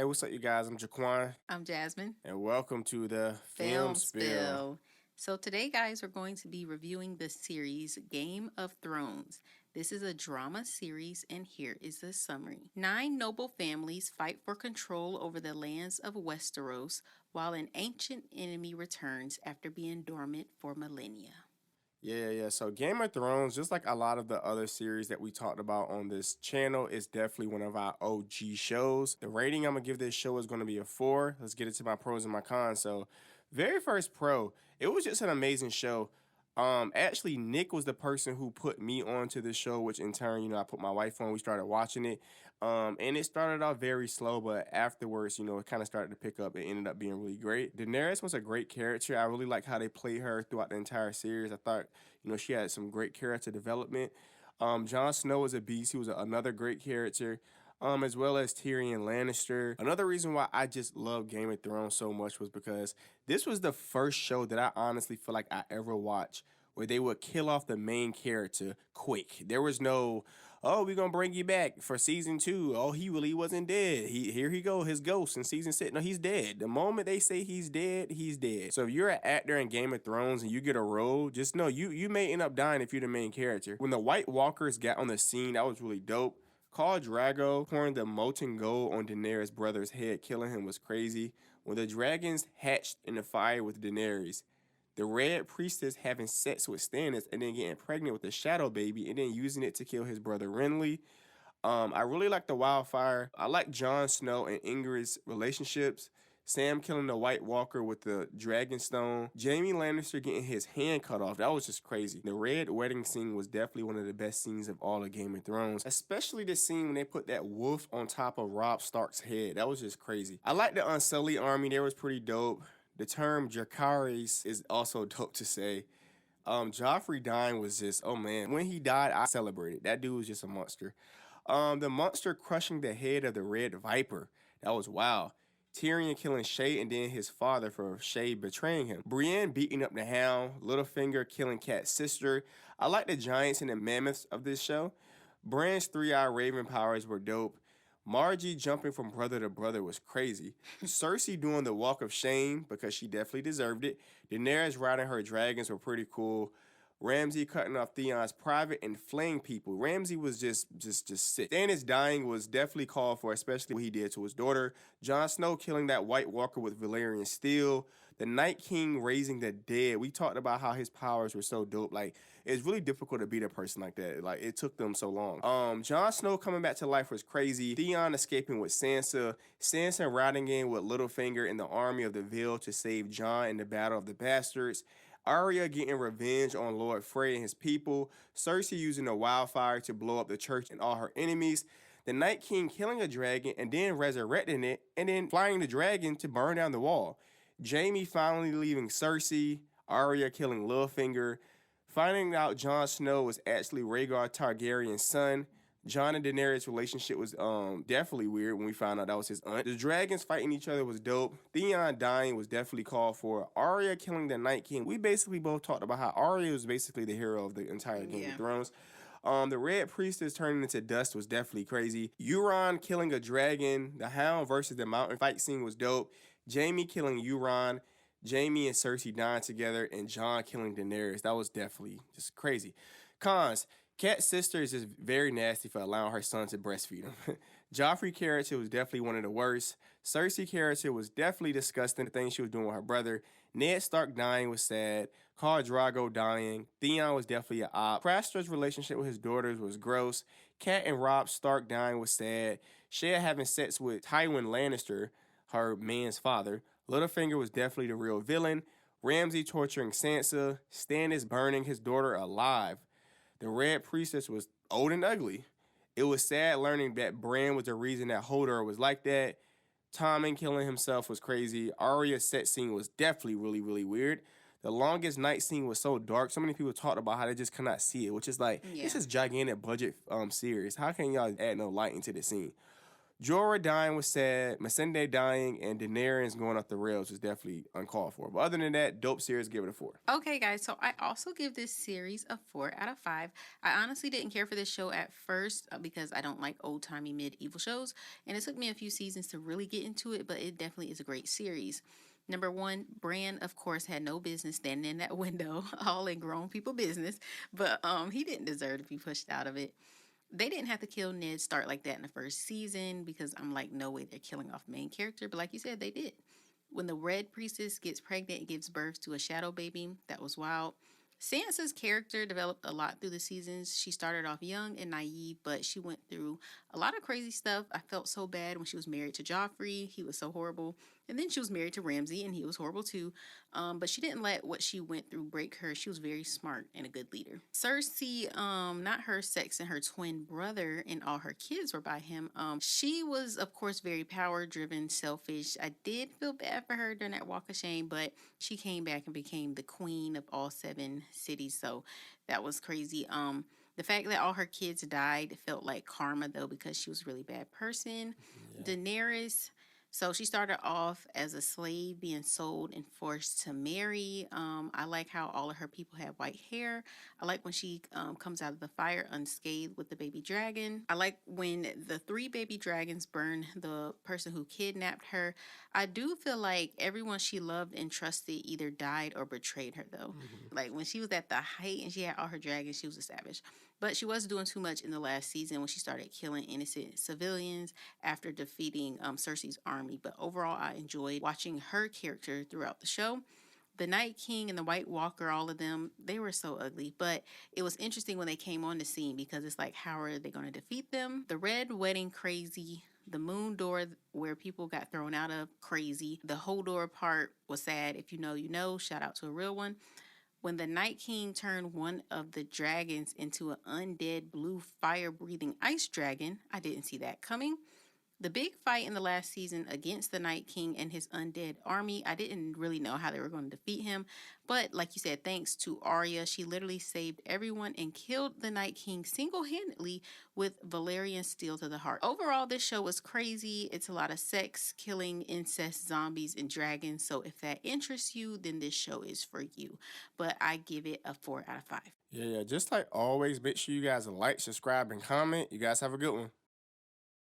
Hey, what's up, you guys? I'm Jaquan, I'm Jasmine. and welcome to the Film Film Spill. Spill. So, today, guys, we're going to be reviewing the series Game of Thrones. This is a drama series, and here is the summary. 9 noble families fight for control over the lands of Westeros while an ancient enemy returns after being dormant for millennia. Yeah. So Game of Thrones, just like a lot of the other series that we talked about on this channel, is definitely one of our OG shows. The rating I'm gonna give this show is gonna be a 4. Let's get into my pros and my cons. So, very first pro, it was just an amazing show. Actually, Nick was the person who put me onto the show, which in turn, I put my wife on. We started watching it. And it started off very slow, but afterwards, it kind of started to pick up. It ended up being really great. Daenerys was a great character. I really like how they played her throughout the entire series. I thought, she had some great character development. Jon Snow was a beast. He was another great character. As well as Tyrion Lannister. Another reason why I just love Game of Thrones so much was because this was the first show that I honestly feel like I ever watched where they would kill off the main character quick. There was no, oh, we're gonna bring you back for season 2. Oh, he really wasn't dead. Here he go, his ghost in season 6. No, he's dead. The moment they say he's dead, he's dead. So if you're an actor in Game of Thrones and you get a role, just know you may end up dying if you're the main character. When the White Walkers got on the scene, that was really dope. Khal Drago pouring the molten gold on Daenerys' brother's head, killing him, was crazy. When the dragons hatched in the fire with Daenerys, the Red Priestess having sex with Stannis and then getting pregnant with the Shadow Baby and then using it to kill his brother Renly. I really like the wildfire. I like Jon Snow and Ingrid's relationships. Sam killing the White Walker with the Dragonstone. Jaime Lannister getting his hand cut off. That was just crazy. The red wedding scene was definitely one of the best scenes of all of Game of Thrones. Especially the scene when they put that wolf on top of Robb Stark's head. That was just crazy. I like the Unsullied army. That was pretty dope. The term Dracarys is also dope to say. Joffrey dying was just, oh man. When he died, I celebrated. That dude was just a monster. The monster crushing the head of the Red Viper. That was wild. Tyrion killing Shay and then his father for Shay betraying him. Brienne beating up the Hound. Littlefinger killing Cat's sister. I like the giants and the mammoths of this show. Bran's 3-eye raven powers were dope. Margie jumping from brother to brother was crazy. Cersei doing the walk of shame because she definitely deserved it. Daenerys riding her dragons were pretty cool. Ramsay cutting off Theon's private and flaying people. Ramsay was just sick. Stannis dying was definitely called for, especially what he did to his daughter. Jon Snow killing that White Walker with Valyrian steel. The Night King raising the dead. We talked about how his powers were so dope. Like, it's really difficult to beat a person like that. Like, it took them so long. Jon Snow coming back to life was crazy. Theon escaping with Sansa. Sansa riding in with Littlefinger and the army of the Vale to save Jon in the Battle of the Bastards. Arya getting revenge on Lord Frey and his people. Cersei using a wildfire to blow up the church and all her enemies. The Night King killing a dragon and then resurrecting it and then flying the dragon to burn down the wall. Jaime finally leaving Cersei. Arya killing Littlefinger. Finding out Jon Snow was actually Rhaegar Targaryen's son. Jon and Daenerys' relationship was definitely weird when we found out that was his aunt. The dragons fighting each other was dope. Theon dying was definitely called for. Arya killing the Night King. We basically both talked about how Arya was basically the hero of the entire Game of Thrones. The Red Priestess turning into dust was definitely crazy. Euron killing a dragon. The Hound versus the Mountain fight scene was dope. Jaime killing Euron. Jaime and Cersei dying together, and Jon killing Daenerys. That was definitely just crazy. Cons. Cat's sister is just very nasty for allowing her son to breastfeed him. Joffrey character was definitely one of the worst. Cersei character was definitely disgusting. The things she was doing with her brother. Ned Stark dying was sad. Khal Drago dying. Theon was definitely an op. Craster's relationship with his daughters was gross. Cat and Robb Stark dying was sad. Shay having sex with Tywin Lannister, her man's father. Littlefinger was definitely the real villain. Ramsay torturing Sansa. Stannis burning his daughter alive. The Red Priestess was old and ugly. It was sad learning that Bran was the reason that Hodor was like that. Tommen killing himself was crazy. Arya's set scene was definitely really weird. The Longest Night scene was so dark. So many people talked about how they just could not see it, which is like, This is gigantic budget series. How can y'all add no light into the scene? Jorah dying was sad, Missandei dying, and Daenerys going off the rails was definitely uncalled for. But other than that, dope series, give it a 4. Okay, guys, so I also give this series a 4 out of 5. I honestly didn't care for this show at first because I don't like old timey medieval shows, and it took me a few seasons to really get into it, but it definitely is a great series. Number one, Bran, of course, had no business standing in that window, all in grown people business, but he didn't deserve to be pushed out of it. They didn't have to kill Ned Stark like that in the first season because I'm like, no way they're killing off main character. But like you said, they did. When the Red Priestess gets pregnant and gives birth to a shadow baby, that was wild. Sansa's character developed a lot through the seasons. She started off young and naive, but she went through a lot of crazy stuff. I felt so bad when she was married to Joffrey. He was so horrible. And then she was married to Ramsay, and he was horrible too. But she didn't let what she went through break her. She was very smart and a good leader. Cersei, not her sex and her twin brother and all her kids were by him. She was, of course, very power driven, selfish. I did feel bad for her during that walk of shame, but she came back and became the queen of all 7 cities. So that was crazy. The fact that all her kids died felt like karma though, because she was a really bad person. Yeah. Daenerys, so she started off as a slave being sold and forced to marry. I like how all of her people had white hair. I like when she comes out of the fire unscathed with the baby dragon. I like when the 3 baby dragons burn the person who kidnapped her. I do feel like everyone she loved and trusted either died or betrayed her though. Like when she was at the height and she had all her dragons, she was a savage. But she was doing too much in the last season when she started killing innocent civilians after defeating Cersei's army. But overall, I enjoyed watching her character throughout the show. The Night King and the White Walker, all of them, they were so ugly. But it was interesting when they came on the scene because it's like, how are they going to defeat them? The Red Wedding, crazy. The Moon Door, where people got thrown out of, crazy. The Hodor part was sad. If you know, you know. Shout out to a real one. When the Night King turned one of the dragons into an undead blue fire-breathing ice dragon, I didn't see that coming. The big fight in the last season against the Night King and his undead army, I didn't really know how they were going to defeat him. But like you said, thanks to Arya, she literally saved everyone and killed the Night King single-handedly with Valerian steel to the heart. Overall, this show was crazy. It's a lot of sex, killing, incest, zombies, and dragons. So if that interests you, then this show is for you. But I give it a 4 out of 5. Yeah, just like always, make sure you guys like, subscribe, and comment. You guys have a good one.